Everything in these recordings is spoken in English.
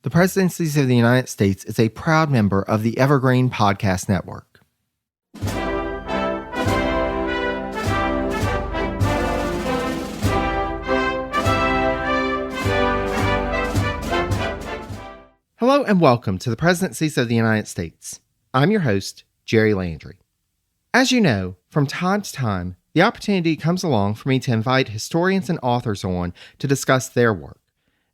The Presidencies of the United States is a proud member of the Evergreen Podcast Network. Hello and welcome to the Presidencies of the United States. I'm your host, Jerry Landry. As you know, from time to time, the opportunity comes along for me to invite historians and authors on to discuss their work.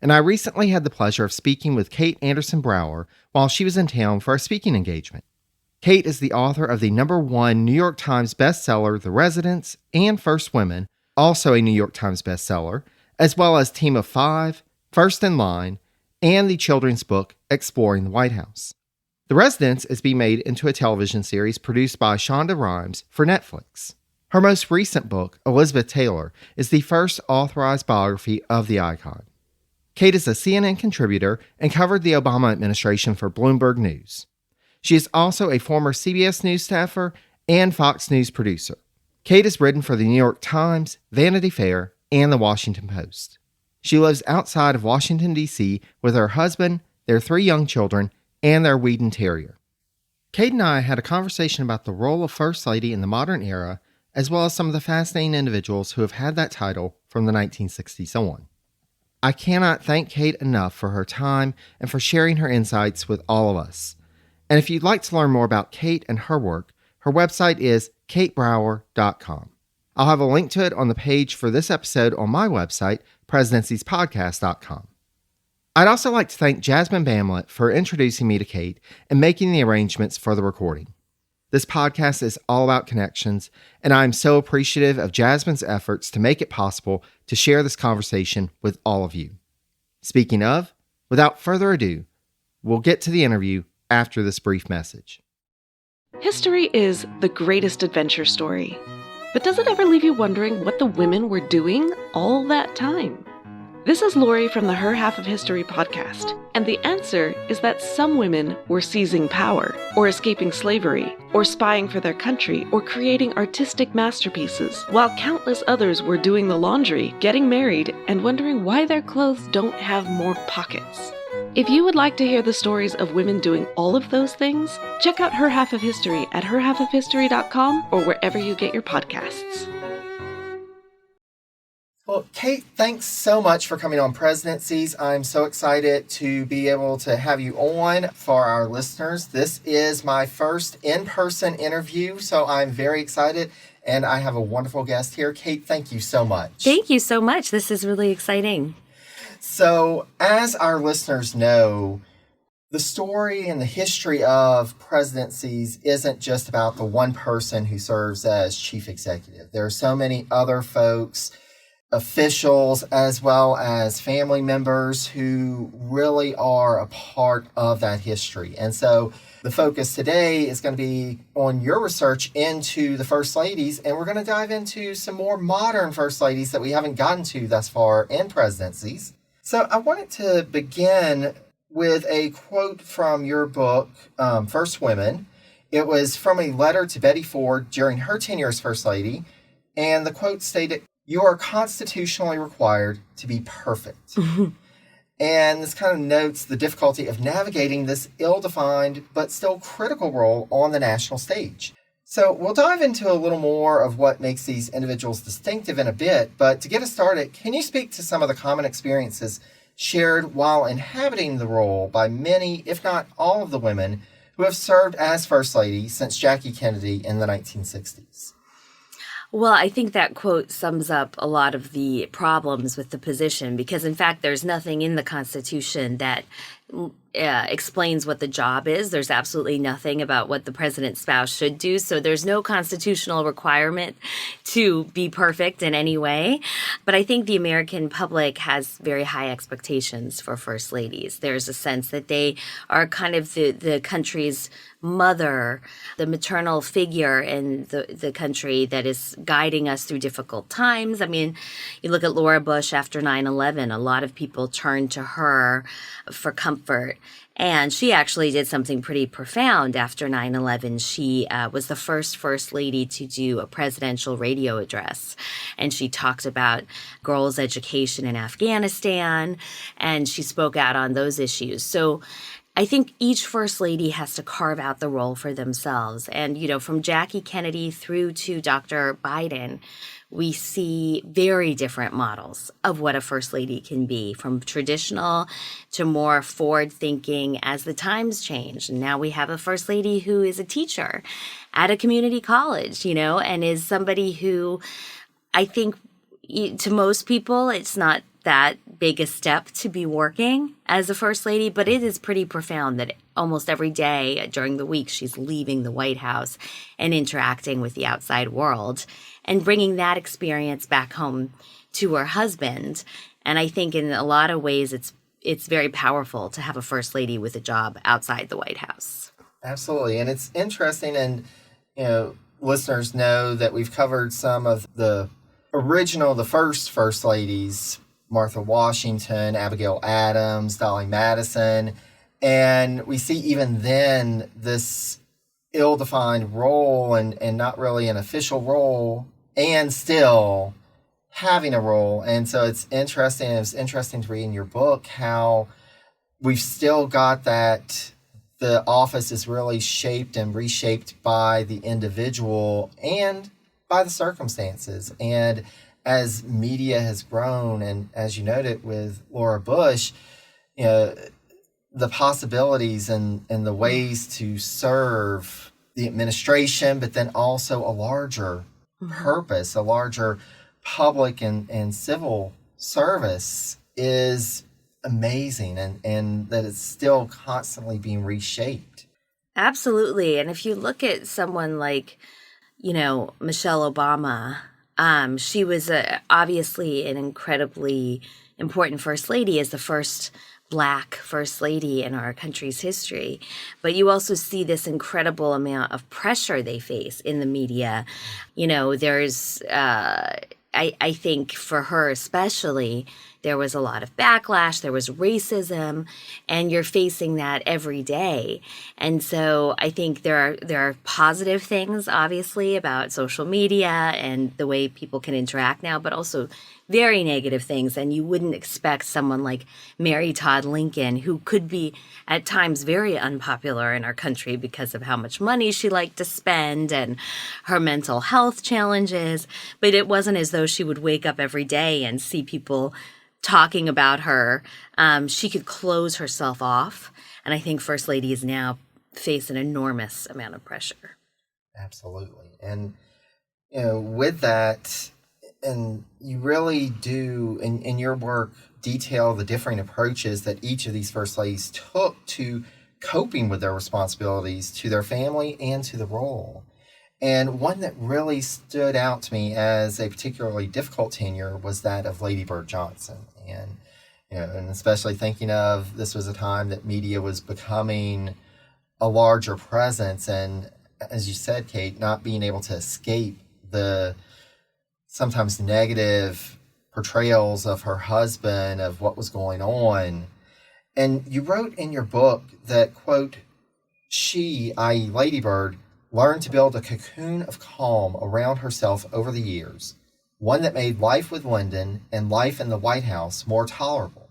And I recently had the pleasure of speaking with Kate Andersen Brower while she was in town for a speaking engagement. Kate is the author of the #1 New York Times bestseller, The Residents, and First Women, also a New York Times bestseller, as well as Team of Five, First in Line, and the children's book, Exploring the White House. The Residents is being made into a television series produced by Shonda Rhimes for Netflix. Her most recent book, Elizabeth Taylor, is the first authorized biography of the icon. Kate is a CNN contributor and covered the Obama administration for Bloomberg News. She is also a former CBS News staffer and Fox News producer. Kate has written for the New York Times, Vanity Fair, and the Washington Post. She lives outside of Washington, D.C. with her husband, their 3 young children, and their Wheaton Terrier. Kate and I had a conversation about the role of First Lady in the modern era, as well as some of the fascinating individuals who have had that title from the 1960s on. I cannot thank Kate enough for her time and for sharing her insights with all of us. And if you'd like to learn more about Kate and her work, her website is katebrower.com. I'll have a link to it on the page for this episode on my website, presidenciespodcast.com. I'd also like to thank Jasmine Bamlett for introducing me to Kate and making the arrangements for the recording. This podcast is all about connections, and I'm so appreciative of Jasmine's efforts to make it possible to share this conversation with all of you. Speaking of, without further ado, we'll get to the interview after this brief message. History is the greatest adventure story. But does it ever leave you wondering what the women were doing all that time? This is Lori from the Her Half of History podcast, and the answer is that some women were seizing power, or escaping slavery, or spying for their country, or creating artistic masterpieces, while countless others were doing the laundry, getting married, and wondering why their clothes don't have more pockets. If you would like to hear the stories of women doing all of those things, check out Her Half of History at herhalfofhistory.com or wherever you get your podcasts. Well, Kate, thanks so much for coming on Presidencies. I'm so excited to be able to have you on for our listeners. This is my first in-person interview, so I'm very excited, and I have a wonderful guest here. Kate, thank you so much. Thank you so much. This is really exciting. So, as our listeners know, the story and the history of presidencies isn't just about the one person who serves as chief executive. There are so many other folks, officials, as well as family members who really are a part of that history. And so the focus today is going to be on your research into the First Ladies, and we're going to dive into some more modern First Ladies that we haven't gotten to thus far in presidencies. So I wanted to begin with a quote from your book, First Women. It was from a letter to Betty Ford during her tenure as First Lady, and the quote stated, "You are constitutionally required to be perfect." And this kind of notes the difficulty of navigating this ill-defined but still critical role on the national stage. So we'll dive into a little more of what makes these individuals distinctive in a bit, but to get us started, can you speak to some of the common experiences shared while inhabiting the role by many, if not all, of the women who have served as First Lady since Jackie Kennedy in the 1960s? Well, I think that quote sums up a lot of the problems with the position because, in fact, there's nothing in the Constitution that explains what the job is. There's absolutely nothing about what the president's spouse should do. So there's no constitutional requirement to be perfect in any way. But I think the American public has very high expectations for first ladies. There's a sense that they are kind of the country's mother, the maternal figure in the country that is guiding us through difficult times. I mean, you look at Laura Bush after 9/11, a lot of people turned to her for comfort And she actually did something pretty profound after 9/11. She was the first lady to do a presidential radio address. And she talked about girls' education in Afghanistan, and she spoke out on those issues. So I think each first lady has to carve out the role for themselves. And, from Jackie Kennedy through to Dr. Biden, we see very different models of what a first lady can be, from traditional to more forward thinking as the times change. And now we have a first lady who is a teacher at a community college, and is somebody who I think to most people, it's not that big a step to be working as a first lady, but it is pretty profound that almost every day during the week she's leaving the White House and interacting with the outside world and bringing that experience back home to her husband. And I think in a lot of ways it's very powerful to have a first lady with a job outside the White House. Absolutely. And it's interesting, and listeners know that we've covered some of the first ladies, Martha Washington, Abigail Adams, Dolly Madison. And we see even then this ill-defined role and not really an official role, and still having a role. And so it's interesting. It was interesting to read in your book how we've still got that the office is really shaped and reshaped by the individual and by the circumstances. And as media has grown, and as you noted with Laura Bush, the possibilities and the ways to serve the administration, but then also a larger purpose, a larger public and civil service is amazing, and that it's still constantly being reshaped. Absolutely. And if you look at someone like, Michelle Obama, she was obviously an incredibly important first lady, as the first Black first lady in our country's history. But you also see this incredible amount of pressure they face in the media. There's, I think for her especially, there was a lot of backlash, there was racism, and you're facing that every day. And so I think there are positive things, obviously, about social media and the way people can interact now, but also very negative things. And you wouldn't expect someone like Mary Todd Lincoln, who could be at times very unpopular in our country because of how much money she liked to spend and her mental health challenges. But it wasn't as though she would wake up every day and see people talking about her. She could close herself off. And I think First Ladies now face an enormous amount of pressure. Absolutely. And, with that, and you really do, in your work, detail the differing approaches that each of these First Ladies took to coping with their responsibilities to their family and to the role. And one that really stood out to me as a particularly difficult tenure was that of Lady Bird Johnson. And, and especially thinking of this was a time that media was becoming a larger presence. And as you said, Kate, not being able to escape the sometimes negative portrayals of her husband, of what was going on. And you wrote in your book that, quote, she, i.e. Lady Bird, learned to build a cocoon of calm around herself over the years, one that made life with Lyndon and life in the White House more tolerable.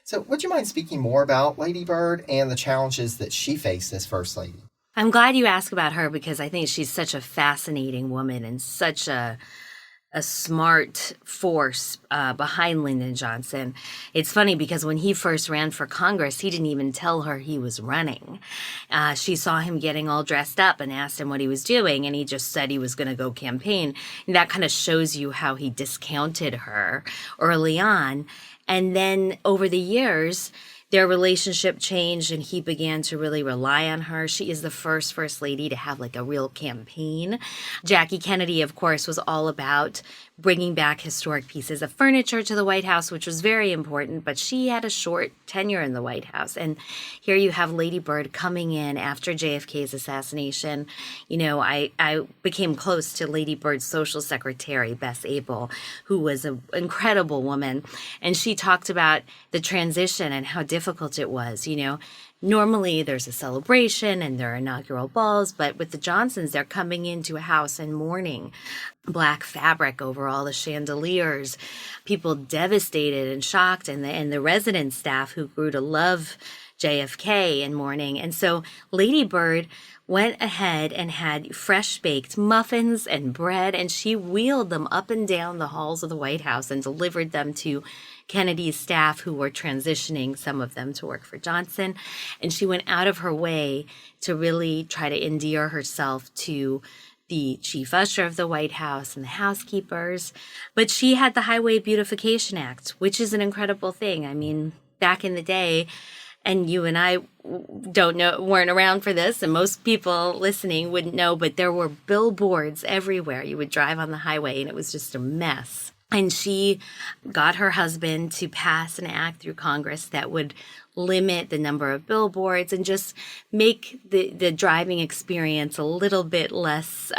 So would you mind speaking more about Lady Bird and the challenges that she faced as First Lady? I'm glad you asked about her because I think she's such a fascinating woman and such a smart force behind Lyndon Johnson. It's funny because when he first ran for Congress, he didn't even tell her he was running. She saw him getting all dressed up and asked him what he was doing, and he just said he was going to go campaign. And that kind of shows you how he discounted her early on. And then over the years, their relationship changed and he began to really rely on her. She is the first lady to have like a real campaign. Jackie Kennedy, of course, was all about bringing back historic pieces of furniture to the White House, which was very important, but she had a short tenure in the White House. And here you have Lady Bird coming in after JFK's assassination. I became close to Lady Bird's social secretary, Bess Abel, who was an incredible woman. And she talked about the transition and how difficult it was. Normally there's a celebration and there are inaugural balls, but with the Johnsons, they're coming into a house in mourning, black fabric over all the chandeliers, people devastated and shocked, and the resident staff who grew to love JFK in mourning. And so Lady Bird went ahead and had fresh baked muffins and bread, and she wheeled them up and down the halls of the White House and delivered them to Kennedy's staff, who were transitioning, some of them, to work for Johnson. And she went out of her way to really try to endear herself to the chief usher of the White House and the housekeepers. But she had the Highway Beautification Act, which is an incredible thing. I mean, back in the day, and you and I weren't around for this, and most people listening wouldn't know, but there were billboards everywhere. You would drive on the highway and it was just a mess. And she got her husband to pass an act through Congress that would limit the number of billboards and just make the driving experience a little bit less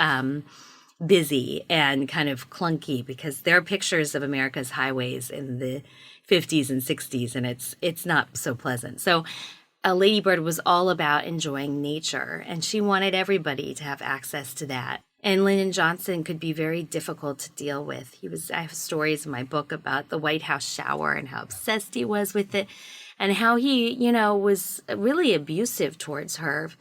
busy and kind of clunky, because there are pictures of America's highways in the 50s and 60s, and it's not so pleasant. So Lady Bird was all about enjoying nature, and she wanted everybody to have access to that. And Lyndon Johnson could be very difficult to deal with. I have stories in my book about the White House shower and how obsessed he was with it, and how he, was really abusive towards her.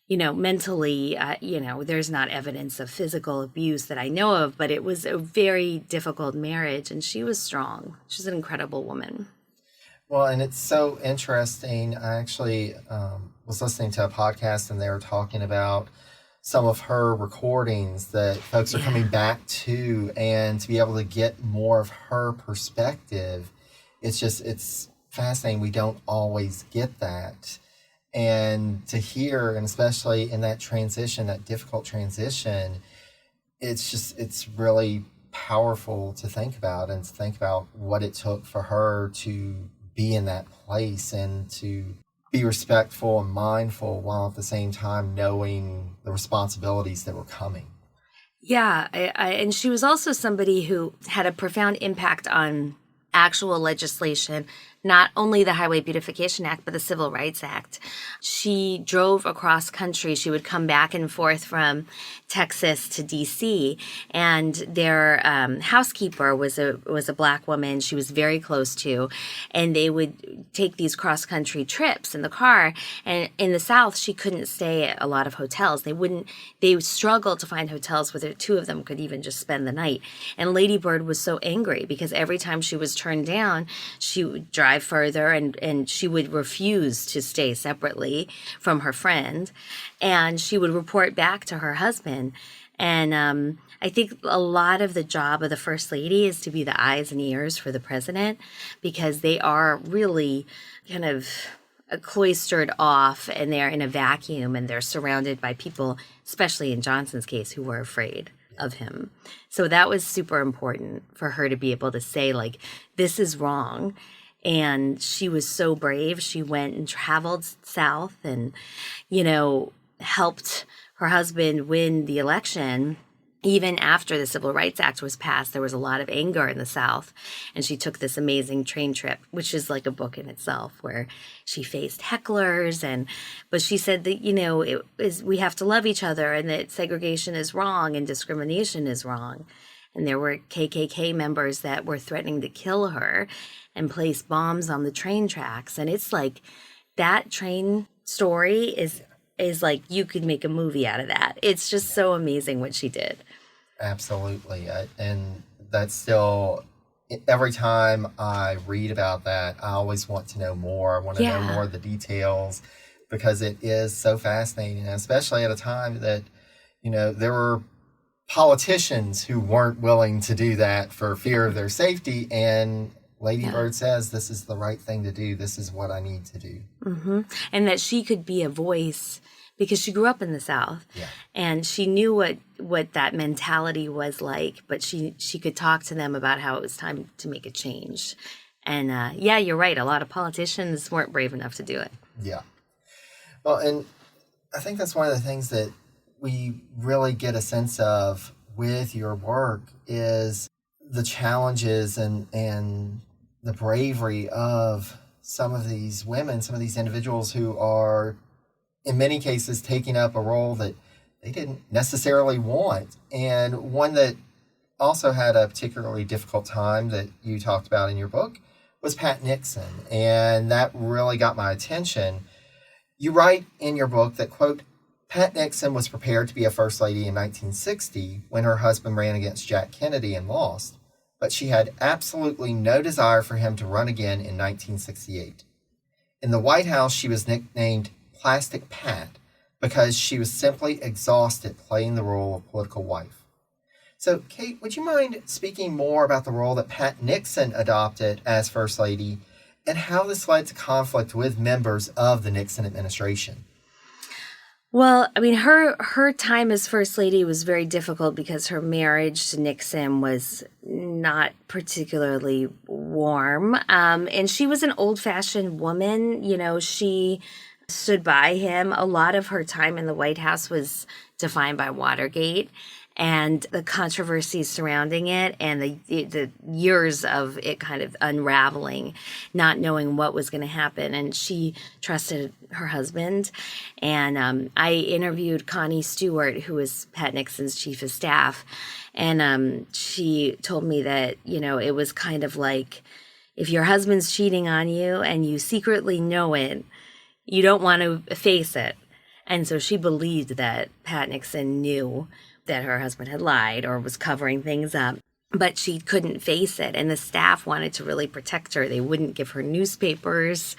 Mentally, there's not evidence of physical abuse that I know of, but it was a very difficult marriage, and she was strong. She's an incredible woman. Well, and it's so interesting. I actually was listening to a podcast, and they were talking about some of her recordings that folks are coming back to, and to be able to get more of her perspective. It's fascinating. We don't always get that. And to hear, and especially in that transition, that difficult transition, it's really powerful to think about, and to think about what it took for her to be in that place and to be respectful and mindful, while at the same time knowing the responsibilities that were coming. Yeah, and she was also somebody who had a profound impact on actual legislation, not only the Highway Beautification Act, but the Civil Rights Act. She drove across country. She would come back and forth from Texas to D.C., and their housekeeper was a Black woman she was very close to, and they would take these cross-country trips in the car. And in the South, she couldn't stay at a lot of hotels. They struggled to find hotels where the two of them could even just spend the night. And Lady Bird was so angry because every time she was turned down, she would drive further, and she would refuse to stay separately from her friend, and she would report back to her husband. And I think a lot of the job of the First Lady is to be the eyes and ears for the president, because they are really kind of cloistered off, and they're in a vacuum, and they're surrounded by people, especially in Johnson's case, who were afraid of him. So that was super important for her to be able to say, like, this is wrong. And she was so brave. She went and traveled south and, helped her husband win the election. Even after the Civil Rights Act was passed, there was a lot of anger in the South. And she took this amazing train trip, which is like a book in itself, where she faced hecklers. But she said that, we have to love each other, and that segregation is wrong and discrimination is wrong. And there were KKK members that were threatening to kill her and place bombs on the train tracks. And it's like, that train story is like, you could make a movie out of that. It's just so amazing what she did. Absolutely. And that's still, every time I read about that, I always want to know more. I want to know more of the details, because it is so fascinating, especially at a time that, there were politicians who weren't willing to do that for fear of their safety. And Lady Bird says, this is the right thing to do. This is what I need to do. Mm-hmm. And that she could be a voice, because she grew up in the South, and she knew what that mentality was like, but she could talk to them about how it was time to make a change. And you're right. A lot of politicians weren't brave enough to do it. Yeah. Well, and I think that's one of the things that we really get a sense of with your work is the challenges and the bravery of some of these women, some of these individuals who are, in many cases, taking up a role that they didn't necessarily want. And one that also had a particularly difficult time that you talked about in your book was Pat Nixon. And that really got my attention. You write in your book that, quote, Pat Nixon was prepared to be a first lady in 1960 when her husband ran against Jack Kennedy and lost, but she had absolutely no desire for him to run again in 1968. In the White House, she was nicknamed Plastic Pat because she was simply exhausted playing the role of political wife. So, Kate, would you mind speaking more about the role that Pat Nixon adopted as First Lady and how this led to conflict with members of the Nixon administration? Well, I mean, her time as First Lady was very difficult because her marriage to Nixon was not particularly warm. And she was an old-fashioned woman. You know, she stood by him. A lot of her time in the White House was defined by Watergate and the controversies surrounding it and the years of it kind of unraveling, not knowing what was going to happen. And she trusted her husband. And I interviewed Connie Stewart, who was Pat Nixon's chief of staff. And she told me that, you know, it was kind of like if your husband's cheating on you and you secretly know it, you don't want to face it. And so she believed that Pat Nixon knew that her husband had lied or was covering things up, but she couldn't face it. And the staff wanted to really protect her. They wouldn't give her newspapers.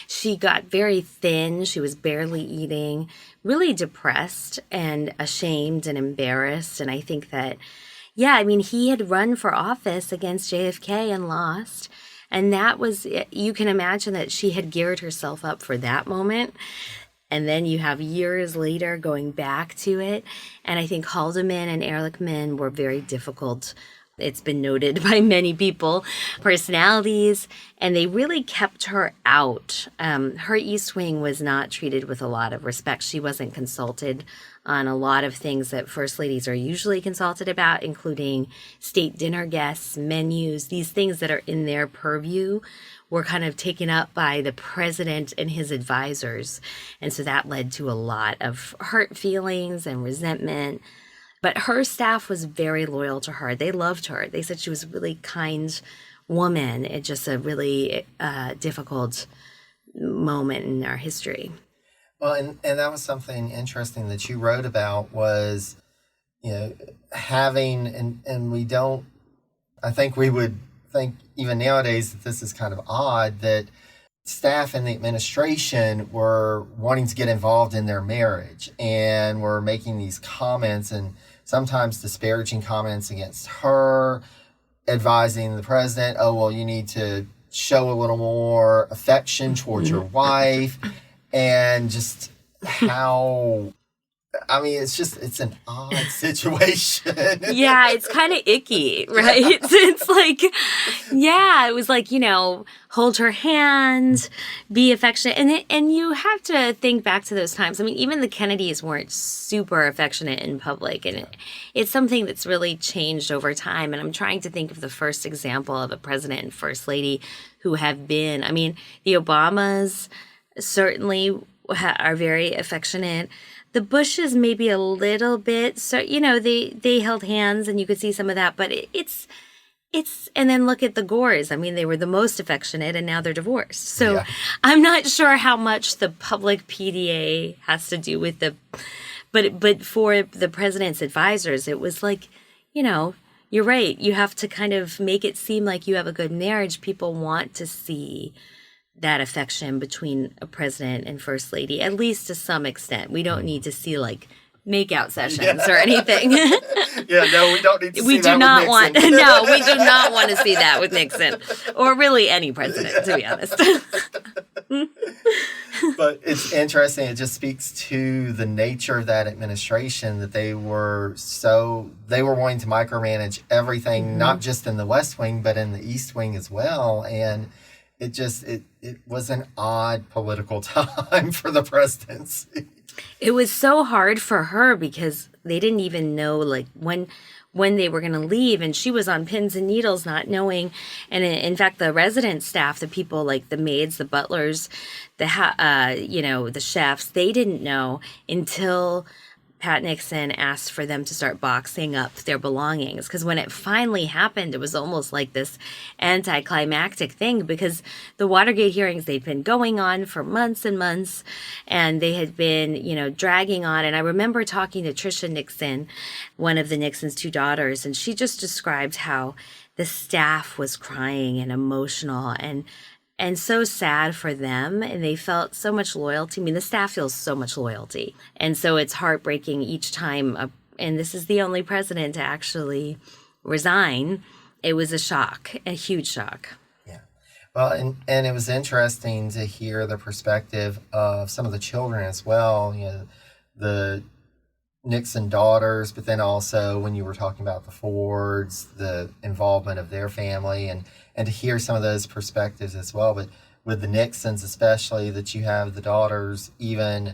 She got very thin. She was barely eating, really depressed and ashamed and embarrassed. And I think that, yeah, I mean, he had run for office against JFK and lost. And that was, you can imagine that she had geared herself up for that moment. And then you have years later going back to it. And I think Haldeman and Ehrlichman were very difficult. It's been noted by many people, personalities, and they really kept her out. Her East Wing was not treated with a lot of respect. She wasn't consulted on a lot of things that First Ladies are usually consulted about, including state dinner guests, menus, these things that are in their purview were kind of taken up by the president and his advisors. And so that led to a lot of hurt feelings and resentment. But her staff was very loyal to her. They loved her. They said she was a really kind woman. It's just a really difficult moment in our history. Well, and that was something interesting that you wrote about was, you know, having, and we don't, I think we would think even nowadays that this is kind of odd that staff in the administration were wanting to get involved in their marriage and were making these comments and sometimes disparaging comments against her, advising the president, oh, well, you need to show a little more affection towards your wife, and just how, I mean, it's an odd situation. Yeah, it's kind of icky, right? It's like, yeah, it was like, you know, hold her hand, be affectionate. And you have to think back to those times. I mean, even the Kennedys weren't super affectionate in public. And it's something that's really changed over time. And I'm trying to think of the first example of a president and first lady who have been, I mean, the Obamas certainly are very affectionate. The Bushes maybe a little bit, so, you know, they held hands and you could see some of that, but it's, and then look at the Gores. I mean, they were the most affectionate and now they're divorced. So yeah. I'm not sure how much the public PDA has to do with but for the president's advisors, it was like, you know, you're right. You have to kind of make it seem like you have a good marriage. People want to see that affection between a president and first lady, at least to some extent. We don't need to see like makeout sessions or anything. Yeah, no, we don't need to we see do that not with want Nixon. No, we do not want to see that with Nixon or really any president, to be honest. But it's interesting. It just speaks to the nature of that administration that they were wanting to micromanage everything, not just in the West Wing, but in the East Wing as well. And it was an odd political time for the presidency. It was so hard for her because they didn't even know, like, when when they were going to leave, and she was on pins and needles not knowing. And in fact, the resident staff, the people like the maids, the butlers, the chefs, they didn't know until Pat Nixon asked for them to start boxing up their belongings. Because when it finally happened, it was almost like this anticlimactic thing, because the Watergate hearings, they'd been going on for months and months, and they had been, dragging on. And I remember talking to Tricia Nixon, one of the Nixon's two daughters, and she just described how the staff was crying and emotional and so sad for them, and they felt so much loyalty. I mean, the staff feels so much loyalty. And so it's heartbreaking each time, and this is the only president to actually resign. It was a shock, a huge shock. Yeah. Well, and it was interesting to hear the perspective of some of the children as well, the Nixon daughters, but then also when you were talking about the Fords, the involvement of their family, and to hear some of those perspectives as well. But with the Nixons especially, that you have the daughters even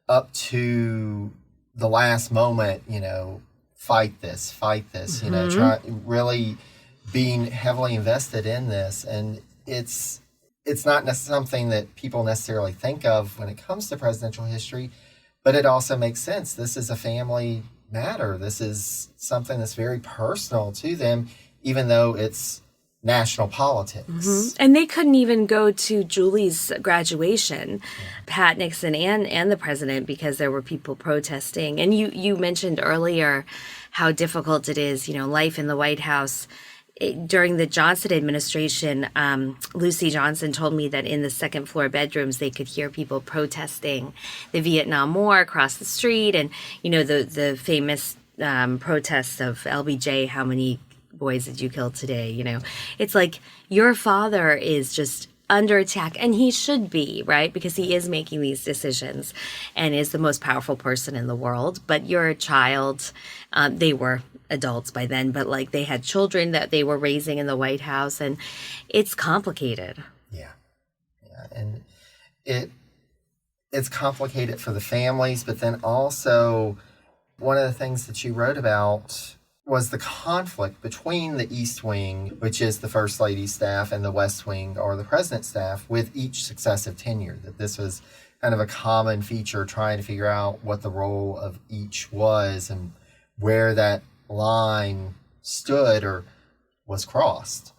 up to the last moment, fight this, really being heavily invested in this. And it's not something that people necessarily think of when it comes to presidential history, but it also makes sense. This is a family matter. This is something that's very personal to them, even though it's national politics. Mm-hmm. And they couldn't even go to Julie's graduation, Pat Nixon and the president, because there were people protesting. And you mentioned earlier how difficult it is, life in the White House. During the Johnson administration, Lucy Johnson told me that in the second floor bedrooms, they could hear people protesting the Vietnam War across the street. And, the famous protests of LBJ, how many boys did you kill today? It's like your father is just under attack, and he should be, right? Because he is making these decisions and is the most powerful person in the world. But you're a child. They were adults by then, but they had children that they were raising in the White House, and it's complicated. Yeah. And it's complicated for the families, but then also one of the things that you wrote about was the conflict between the East Wing, which is the First Lady's staff, and the West Wing, or the President's staff, with each successive tenure. That this was kind of a common feature, trying to figure out what the role of each was and where that line stood or was crossed.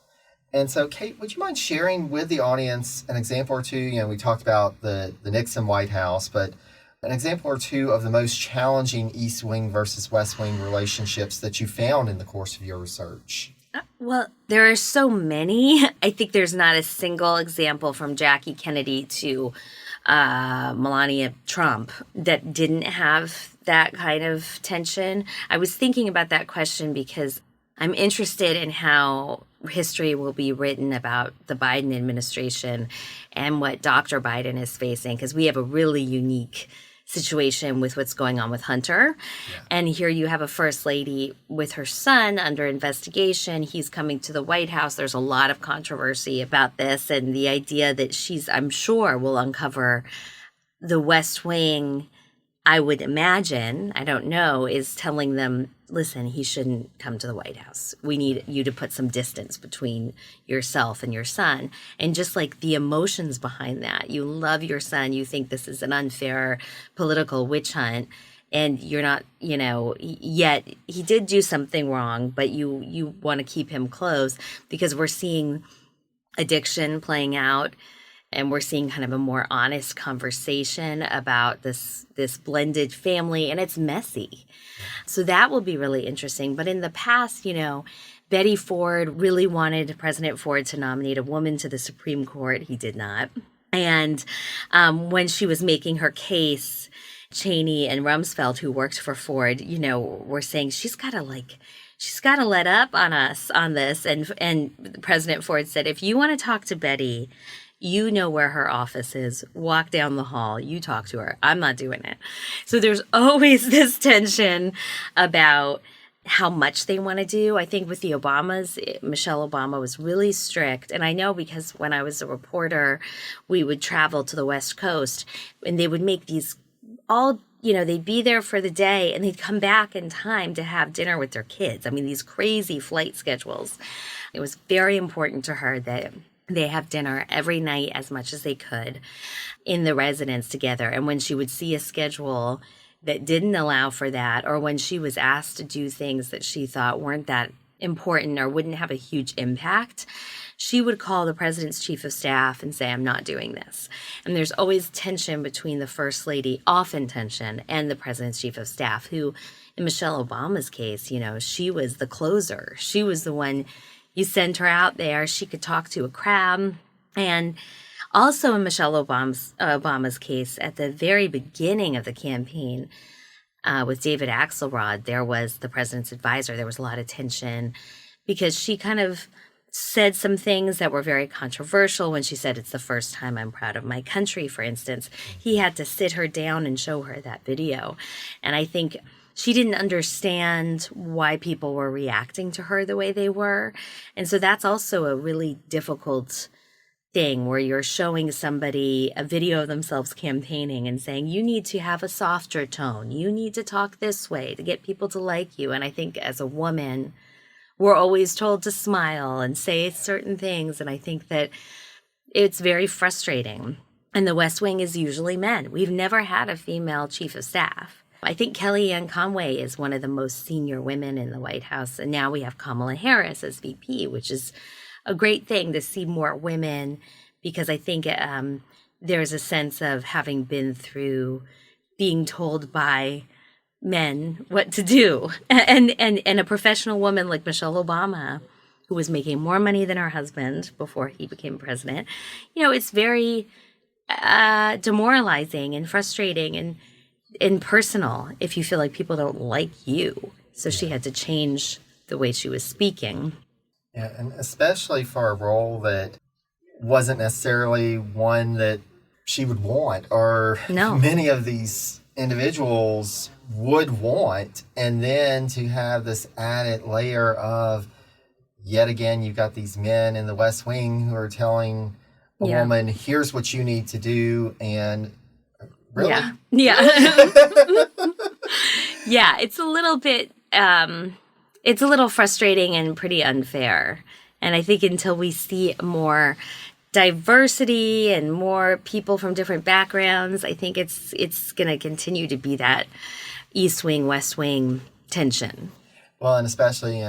And so, Kate, would you mind sharing with the audience an example or two? We talked about the Nixon White House, but an example or two of the most challenging East Wing versus West Wing relationships that you found in the course of your research. Well, there are so many. I think there's not a single example from Jackie Kennedy to Melania Trump that didn't have that kind of tension. I was thinking about that question because I'm interested in how history will be written about the Biden administration and what Dr. Biden is facing, because we have a really unique situation with what's going on with Hunter. Yeah. And here you have a first lady with her son under investigation. He's coming to the White House. There's a lot of controversy about this, and the idea that I'm sure, will uncover the West Wing, I would imagine, I don't know, is telling them, listen, he shouldn't come to the White House. We need you to put some distance between yourself and your son. And just the emotions behind that. You love your son. You think this is an unfair political witch hunt. And you're not, yet he did do something wrong, but you want to keep him close because we're seeing addiction playing out. And we're seeing kind of a more honest conversation about this blended family, and it's messy. So that will be really interesting. But in the past, Betty Ford really wanted President Ford to nominate a woman to the Supreme Court. He did not. And when she was making her case, Cheney and Rumsfeld, who worked for Ford, were saying she's got to let up on us on this. And President Ford said, if you want to talk to Betty, you know where her office is. Walk down the hall. You talk to her. I'm not doing it. So there's always this tension about how much they want to do. I think with the Obamas, Michelle Obama was really strict. And I know because when I was a reporter, we would travel to the West Coast and they would make these all they'd be there for the day and they'd come back in time to have dinner with their kids. I mean, these crazy flight schedules. It was very important to her that they have dinner every night as much as they could in the residence together. And when she would see a schedule that didn't allow for that, or when she was asked to do things that she thought weren't that important or wouldn't have a huge impact, she would call the president's chief of staff and say, I'm not doing this. And there's always tension between the first lady, often tension, and the president's chief of staff, who in Michelle Obama's case, she was the closer. She was the one, you send her out there, she could talk to a crowd. And also in Michelle Obama's case, at the very beginning of the campaign, with David Axelrod, there was the president's advisor. There was a lot of tension because she kind of said some things that were very controversial when she said, it's the first time I'm proud of my country, for instance. He had to sit her down and show her that video. And I think she didn't understand why people were reacting to her the way they were. And so that's also a really difficult thing where you're showing somebody a video of themselves campaigning and saying, you need to have a softer tone. You need to talk this way to get people to like you. And I think as a woman, we're always told to smile and say certain things. And I think that it's very frustrating. And the West Wing is usually men. We've never had a female chief of staff. I think Kellyanne Conway is one of the most senior women in the White House. And now we have Kamala Harris as VP, which is a great thing to see more women, because I think there's a sense of having been through being told by men what to do. And a professional woman like Michelle Obama, who was making more money than her husband before he became president, it's very demoralizing and frustrating and personal if you feel like people don't like you. So she had to change the way she was speaking. Yeah, and especially for a role that wasn't necessarily one that she would want, or many of these individuals would want. And then to have this added layer of, yet again, you've got these men in the West Wing who are telling a woman, here's what you need to do. And really? Yeah. Yeah, it's a little bit... it's a little frustrating and pretty unfair. And I think until we see more diversity and more people from different backgrounds, I think it's going to continue to be that East Wing, West Wing tension. Well, and especially,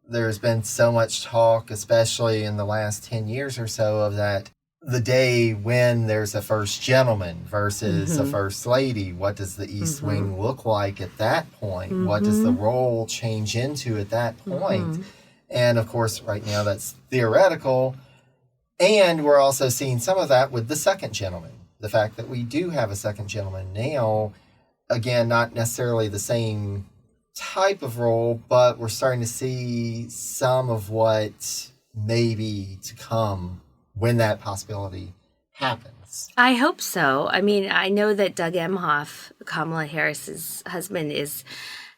there's been so much talk, especially in the last 10 years or so, of that the day when there's a first gentleman versus a first lady. What does the East Wing look like at that point? What does the role change into at that point? And of course, right now that's theoretical. And we're also seeing some of that with the second gentleman. The fact that we do have a second gentleman now, again, not necessarily the same type of role, but we're starting to see some of what may be to come when that possibility happens. I hope so. I mean, I know that Doug Emhoff, Kamala Harris's husband, is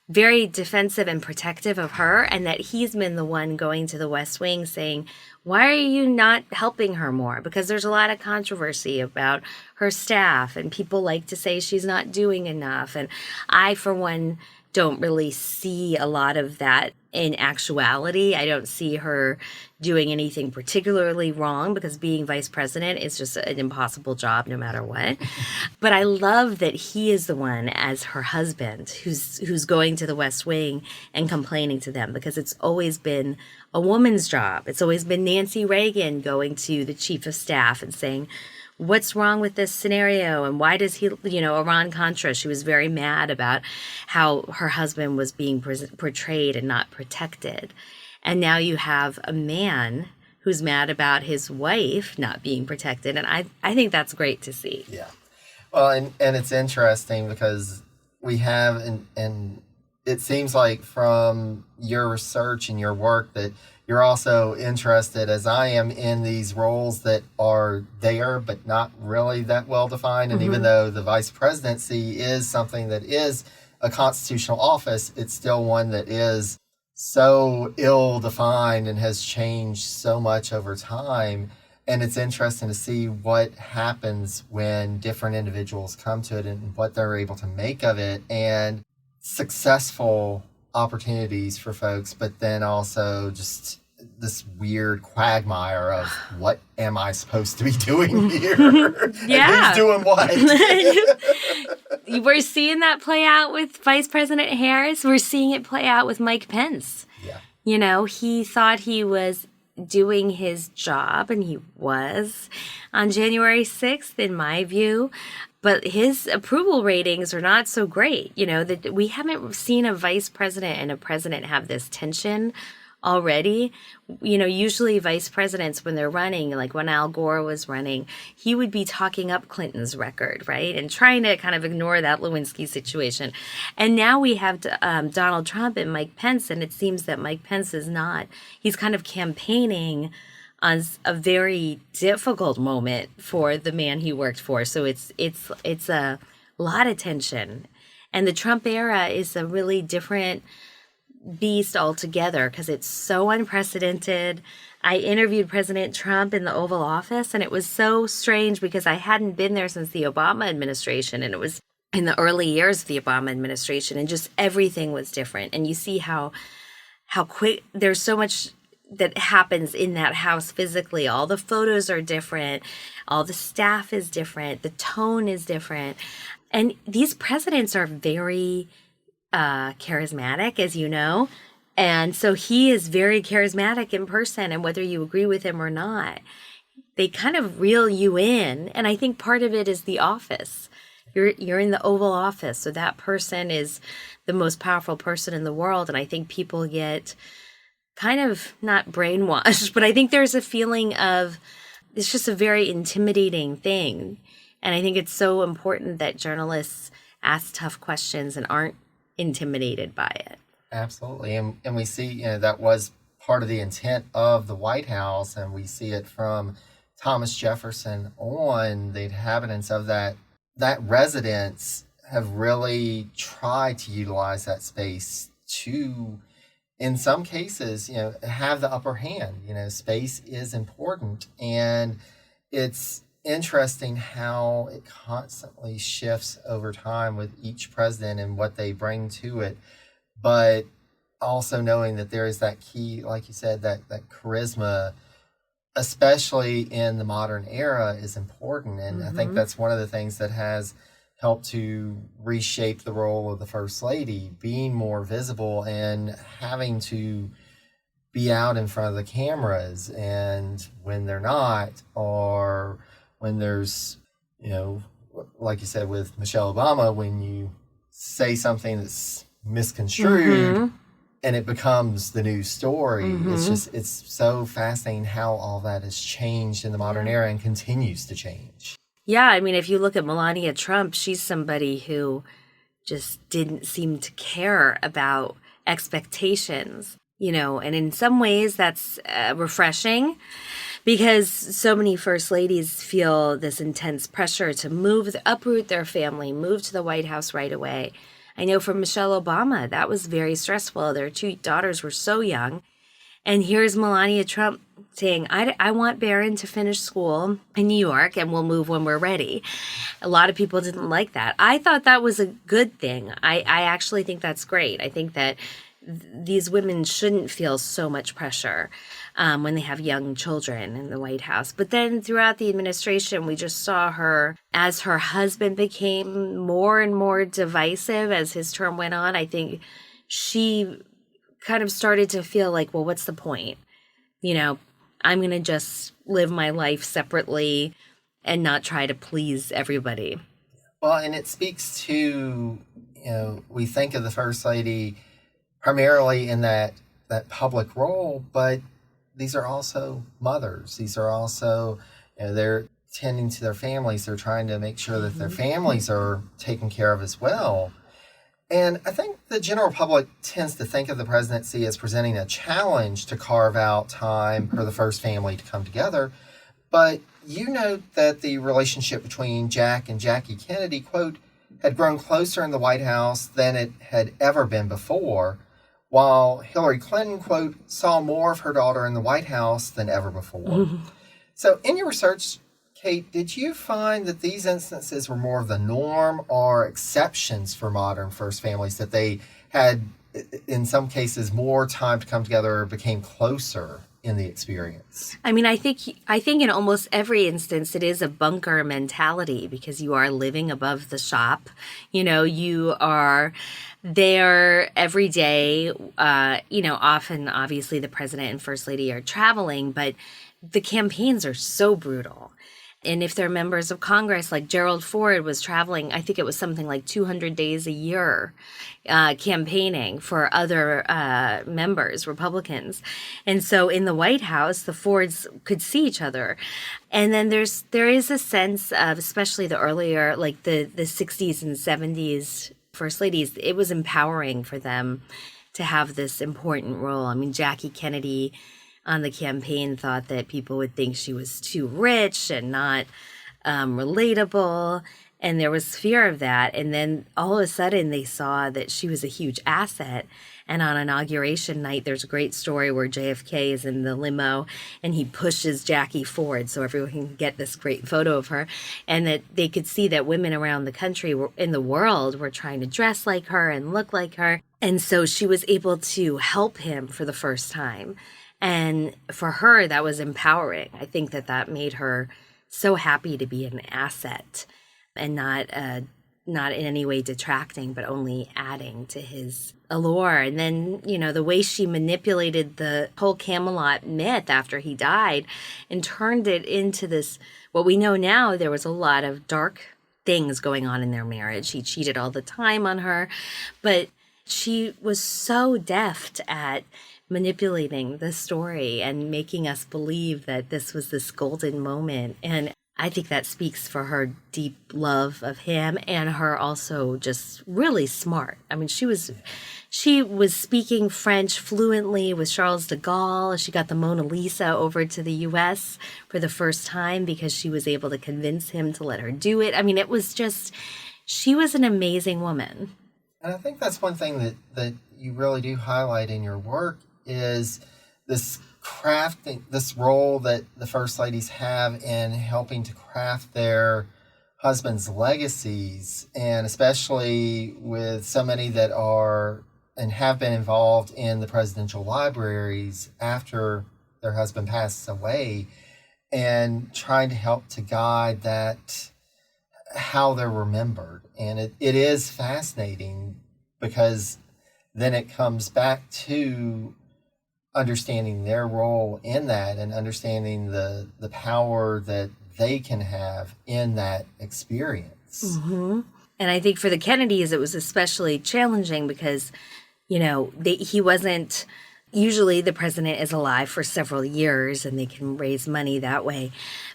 very defensive and protective of her, and that he's been the one going to the West Wing saying, why are you not helping her more? Because there's a lot of controversy about her staff, and people like to say she's not doing enough. And I, for one, don't really see a lot of that in actuality. I don't see her doing anything particularly wrong, because being vice president is just an impossible job no matter what. But I love that he is the one, as her husband, who's going to the West Wing and complaining to them, because it's always been a woman's job. It's always been Nancy Reagan going to the chief of staff and saying, what's wrong with this scenario? And why does he, Iran-Contra, she was very mad about how her husband was being portrayed and not protected. And now you have a man who's mad about his wife not being protected. And I think that's great to see. Yeah. Well, and it's interesting because we have, and it seems like from your research and your work that you're also interested, as I am, in these roles that are there but not really that well defined. And even though the vice presidency is something that is a constitutional office, it's still one that is so ill defined and has changed so much over time. And it's interesting to see what happens when different individuals come to it and what they're able to make of it, and successful opportunities for folks, but then also just this weird quagmire of what am I supposed to be doing here? Yeah. And who's doing what? We're seeing that play out with Vice President Harris. We're seeing it play out with Mike Pence. Yeah. You know, he thought he was doing his job, and he was on January 6th, in my view. But his approval ratings are not so great. You know, that we haven't seen a vice president and a president have this tension already. You know, usually vice presidents, when they're running, like when Al Gore was running, he would be talking up Clinton's record, right? And trying to kind of ignore that Lewinsky situation. And now we have Donald Trump and Mike Pence, and it seems that Mike Pence is not. He's kind of campaigning on a very difficult moment for the man he worked for. So it's a lot of tension. And the Trump era is a really different beast altogether because it's so unprecedented. I interviewed President Trump in the Oval Office, and it was so strange because I hadn't been there since the Obama administration, and it was in the early years of the Obama administration, and just everything was different. And you see how quick there's so much that happens in that house physically. All the photos are different. All the staff is different. The tone is different. And these presidents are very charismatic, as you know. And so he is very charismatic in person. And whether you agree with him or not, they kind of reel you in. And I think part of it is the office. You're in the Oval Office. So that person is the most powerful person in the world. And I think people get kind of not brainwashed, but I think there's a feeling of it's just a very intimidating thing. And I think it's so important that journalists ask tough questions and aren't intimidated by it. Absolutely. And we see, that was part of the intent of the White House, and we see it from Thomas Jefferson on. The inhabitants of that residence have really tried to utilize that space to, in some cases, have the upper hand. Space is important, and it's interesting how it constantly shifts over time with each president and what they bring to it. But also knowing that there is that key, like you said, that charisma, especially in the modern era, is important. And I think that's one of the things that has helped to reshape the role of the First Lady, being more visible and having to be out in front of the cameras. And when they're not, or when there's, like you said with Michelle Obama, when you say something that's misconstrued and it becomes the news story, it's so fascinating how all that has changed in the modern era and continues to change. Yeah, I mean, if you look at Melania Trump, she's somebody who just didn't seem to care about expectations, and in some ways that's refreshing, because so many first ladies feel this intense pressure to uproot their family, move to the White House right away. I know for Michelle Obama, that was very stressful. Their two daughters were so young. And here's Melania Trump saying, I want Barron to finish school in New York and we'll move when we're ready. A lot of people didn't like that. I thought that was a good thing. I actually think that's great. I think that these women shouldn't feel so much pressure when they have young children in the White House. But then throughout the administration, we just saw her, as her husband became more and more divisive as his term went on, I think she kind of started to feel like, well, what's the point? I'm going to just live my life separately and not try to please everybody. Well, and it speaks to, we think of the First Lady primarily in that public role, but these are also mothers. These are also, they're tending to their families. They're trying to make sure that their families are taken care of as well. And I think the general public tends to think of the presidency as presenting a challenge to carve out time for the first family to come together. But you note that the relationship between Jack and Jackie Kennedy, quote, had grown closer in the White House than it had ever been before, while Hillary Clinton, quote, saw more of her daughter in the White House than ever before. So in your research, Kate, did you find that these instances were more of the norm or exceptions for modern first families, that they had, in some cases, more time to come together or became closer in the experience? I mean, I think in almost every instance it is a bunker mentality because you are living above the shop. You are there every day. Often, obviously, the president and first lady are traveling, but the campaigns are so brutal. And if they're members of Congress, like Gerald Ford was traveling, I think it was something like 200 days a year campaigning for other members, Republicans. And so in the White House, the Fords could see each other. And then there is a sense of, especially the earlier, like the 60s and 70s first ladies, it was empowering for them to have this important role. I mean, Jackie Kennedy on the campaign thought that people would think she was too rich and not relatable. And there was fear of that. And then all of a sudden they saw that she was a huge asset. And on inauguration night, there's a great story where JFK is in the limo and he pushes Jackie forward so everyone can get this great photo of her. And that they could see that women around the country, in the world, were trying to dress like her and look like her. And so she was able to help him for the first time. And for her, that was empowering. I think that made her so happy to be an asset and not in any way detracting, but only adding to his allure. And then, the way she manipulated the whole Camelot myth after he died and turned it into this, what we know now, there was a lot of dark things going on in their marriage. He cheated all the time on her, but she was so deft at manipulating the story and making us believe that this was this golden moment. And I think that speaks for her deep love of him and her also just really smart. I mean, she was speaking French fluently with Charles de Gaulle. She got the Mona Lisa over to the U.S. for the first time because she was able to convince him to let her do it. I mean, it was just, she was an amazing woman. And I think that's one thing that you really do highlight in your work is this crafting, this role that the first ladies have in helping to craft their husbands' legacies, and especially with so many that are and have been involved in the presidential libraries after their husband passes away, and trying to help to guide that, how they're remembered. And it is fascinating because then it comes back to understanding their role in that and understanding the power that they can have in that experience. Mm-hmm. And I think for the Kennedys, it was especially challenging because, he wasn't, usually the president is alive for several years and they can raise money that way.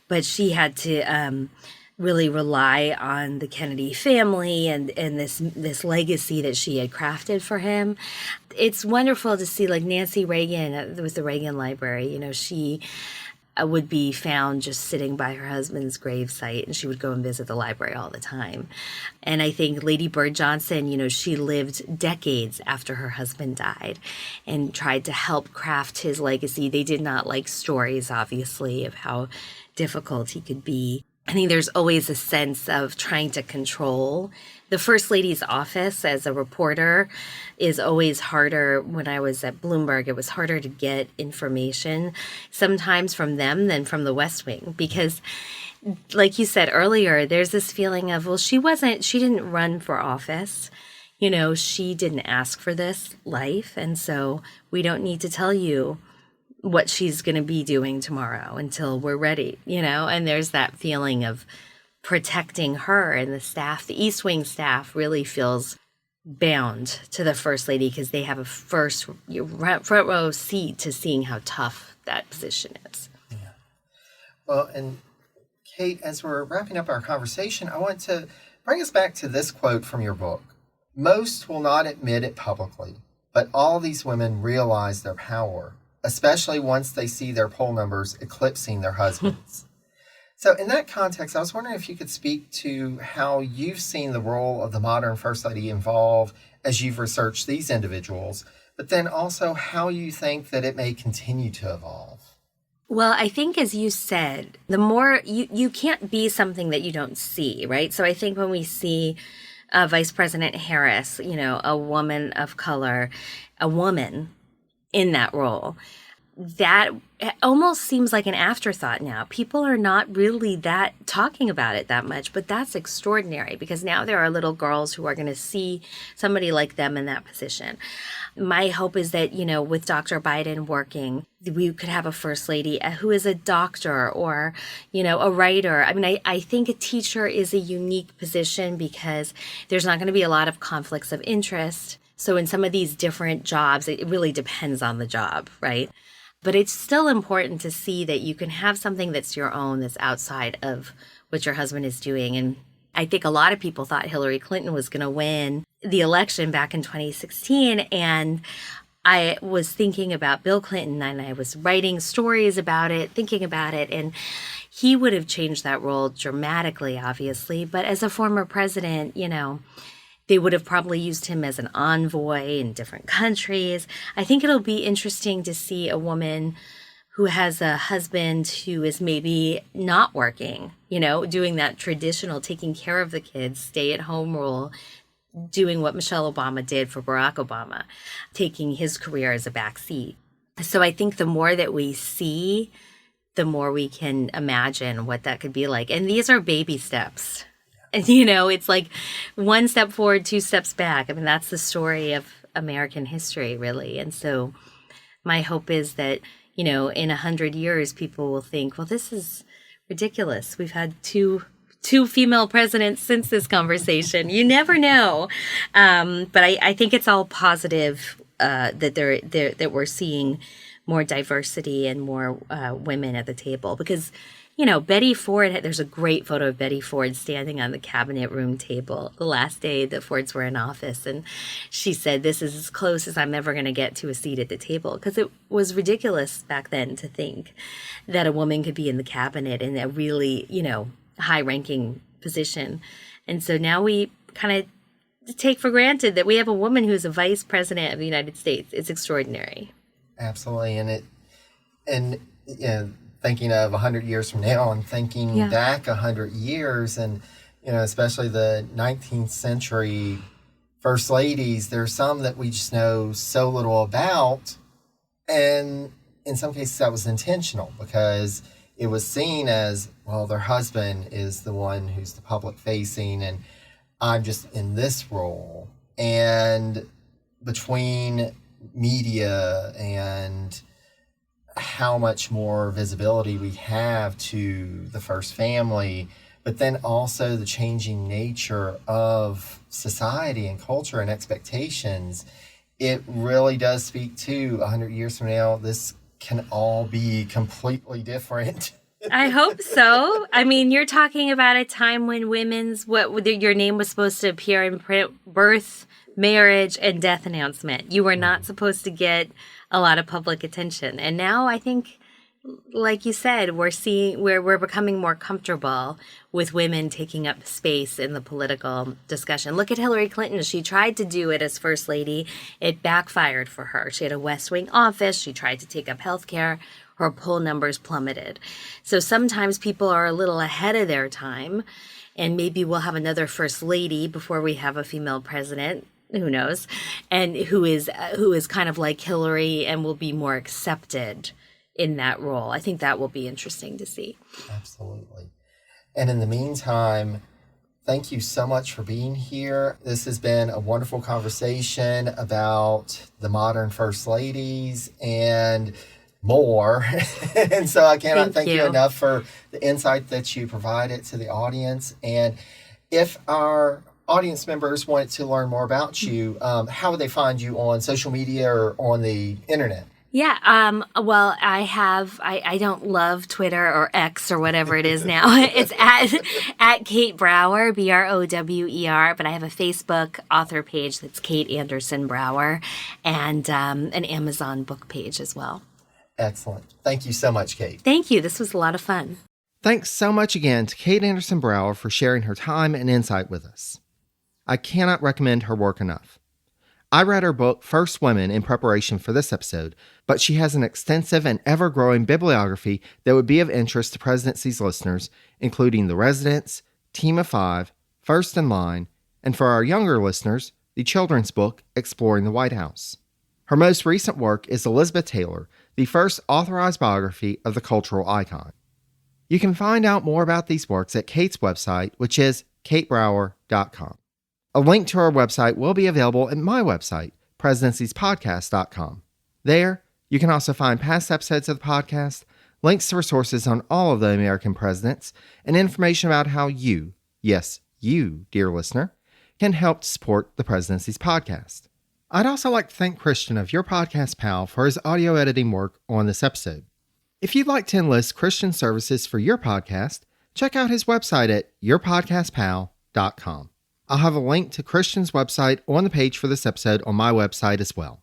But she had to really rely on the Kennedy family and this legacy that she had crafted for him. It's wonderful to see, like Nancy Reagan with the Reagan Library. She would be found just sitting by her husband's gravesite, and she would go and visit the library all the time. And I think Lady Bird Johnson, she lived decades after her husband died and tried to help craft his legacy. They did not like stories, obviously, of how difficult he could be. I think there's always a sense of trying to control. The First Lady's office as a reporter is always harder. When I was at Bloomberg, it was harder to get information sometimes from them than from the West Wing because, like you said earlier, there's this feeling of, well, she didn't run for office. She didn't ask for this life. And so we don't need to tell you what she's going to be doing tomorrow until we're ready, and there's that feeling of protecting her, and the staff, the East Wing staff really feels bound to the First Lady because they have a front row seat to seeing how tough that position is. Yeah. Well, and Kate, as we're wrapping up our conversation, I want to bring us back to this quote from your book. Most will not admit it publicly, but all these women realize their power, especially once they see their poll numbers eclipsing their husbands. So in that context, I was wondering if you could speak to how you've seen the role of the modern First Lady evolve as you've researched these individuals, but then also how you think that it may continue to evolve. Well, I think, as you said, the more you can't be something that you don't see, right? So I think when we see Vice President Harris, a woman of color, a woman in that role, that almost seems like an afterthought now. People are not really that talking about it that much, but that's extraordinary because now there are little girls who are going to see somebody like them in that position. My hope is that, with Dr. Biden working, we could have a first lady who is a doctor or, a writer. I mean, I think a teacher is a unique position because there's not going to be a lot of conflicts of interest. So in some of these different jobs, it really depends on the job, right? But it's still important to see that you can have something that's your own, that's outside of what your husband is doing. And I think a lot of people thought Hillary Clinton was going to win the election back in 2016. And I was thinking about Bill Clinton and I was writing stories about it, thinking about it. And he would have changed that role dramatically, obviously. But as a former president, they would have probably used him as an envoy in different countries. I think it'll be interesting to see a woman who has a husband who is maybe not working, doing that traditional taking care of the kids, stay-at-home role, doing what Michelle Obama did for Barack Obama, taking his career as a backseat. So I think the more that we see, the more we can imagine what that could be like. And these are baby steps. And, it's like one step forward, two steps back. I mean, that's the story of American history, really. And so my hope is that, in 100 years, people will think, well, this is ridiculous. We've had two female presidents since this conversation. You never know. But I think it's all positive that we're seeing more diversity and more women at the table because Betty Ford, there's a great photo of Betty Ford standing on the cabinet room table the last day the Fords were in office. And she said, this is as close as I'm ever going to get to a seat at the table. Because it was ridiculous back then to think that a woman could be in the cabinet in a really, high-ranking position. And so now we kind of take for granted that we have a woman who's a vice president of the United States. It's extraordinary. Absolutely. And thinking of 100 years from now and thinking back 100 years and, especially the 19th century first ladies, there are some that we just know so little about. And in some cases that was intentional because it was seen as, well, their husband is the one who's the public facing and I'm just in this role. And between media and how much more visibility we have to the first family, but then also the changing nature of society and culture and expectations, it really does speak to 100 years from now, this can all be completely different. I hope so. I mean, you're talking about a time when your name was supposed to appear in print, birth, marriage, and death announcement. You were not supposed to get a lot of public attention. And now I think, like you said, we're becoming more comfortable with women taking up space in the political discussion. Look at Hillary Clinton. She tried to do it as first lady. It backfired for her. She had a West Wing office. She tried to take up healthcare. Her poll numbers plummeted. So sometimes people are a little ahead of their time, and maybe we'll have another first lady before we have a female president. Who knows? And who is kind of like Hillary and will be more accepted in that role. I think that will be interesting to see. Absolutely. And in the meantime, thank you so much for being here. This has been a wonderful conversation about the modern first ladies and more. And so I cannot thank you enough for the insight that you provided to the audience. And if our audience members wanted to learn more about you, how would they find you on social media or on the internet? Yeah. Well, I don't love Twitter or X or whatever it is now. It's at Kate Brower, Brower, but I have a Facebook author page that's Kate Andersen Brower and an Amazon book page as well. Excellent. Thank you so much, Kate. Thank you. This was a lot of fun. Thanks so much again to Kate Andersen Brower for sharing her time and insight with us. I cannot recommend her work enough. I read her book, First Women, in preparation for this episode, but she has an extensive and ever-growing bibliography that would be of interest to Presidency's listeners, including The Residents, Team of Five, First in Line, and for our younger listeners, the children's book, Exploring the White House. Her most recent work is Elizabeth Taylor, the first authorized biography of the cultural icon. You can find out more about these works at Kate's website, which is katebrower.com. A link to our website will be available at my website, presidenciespodcast.com. There, you can also find past episodes of the podcast, links to resources on all of the American presidents, and information about how you, yes, you, dear listener, can help to support the Presidency's podcast. I'd also like to thank Christian of Your Podcast Pal for his audio editing work on this episode. If you'd like to enlist Christian services for your podcast, check out his website at yourpodcastpal.com. I'll have a link to Christian's website on the page for this episode on my website as well.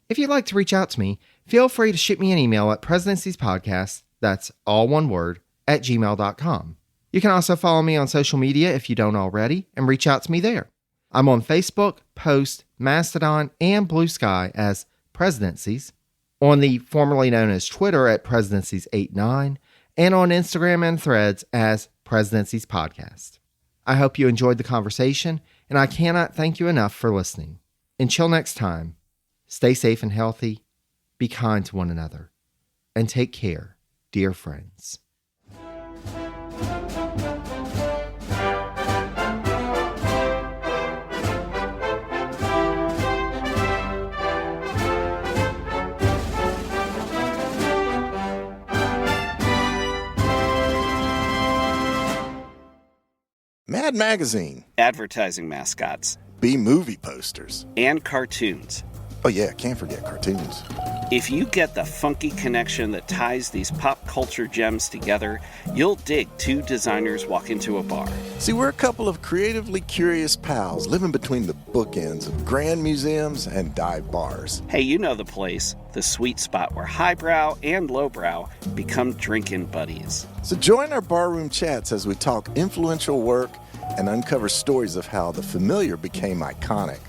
If you'd like to reach out to me, feel free to shoot me an email at presidenciespodcast, that's all one word, at gmail.com. You can also follow me on social media if you don't already, and reach out to me there. I'm on Facebook, Post, Mastodon, and Blue Sky as Presidencies, on the formerly known as Twitter at Presidencies89, and on Instagram and Threads as Presidencies Podcast. I hope you enjoyed the conversation, and I cannot thank you enough for listening. Until next time, stay safe and healthy, be kind to one another, and take care, dear friends. Mad Magazine. Advertising mascots. B-movie posters. And cartoons. Oh yeah, can't forget cartoons. If you get the funky connection that ties these pop culture gems together, you'll dig Two Designers Walk Into a Bar. See, we're a couple of creatively curious pals living between the bookends of grand museums and dive bars. Hey, you know the place, the sweet spot where highbrow and lowbrow become drinking buddies. So join our barroom chats as we talk influential work and uncover stories of how the familiar became iconic.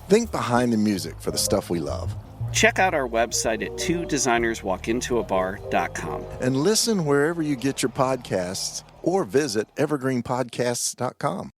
Think behind the music for the stuff we love. Check out our website at twodesignerswalkintoabar.com. And listen wherever you get your podcasts or visit evergreenpodcasts.com.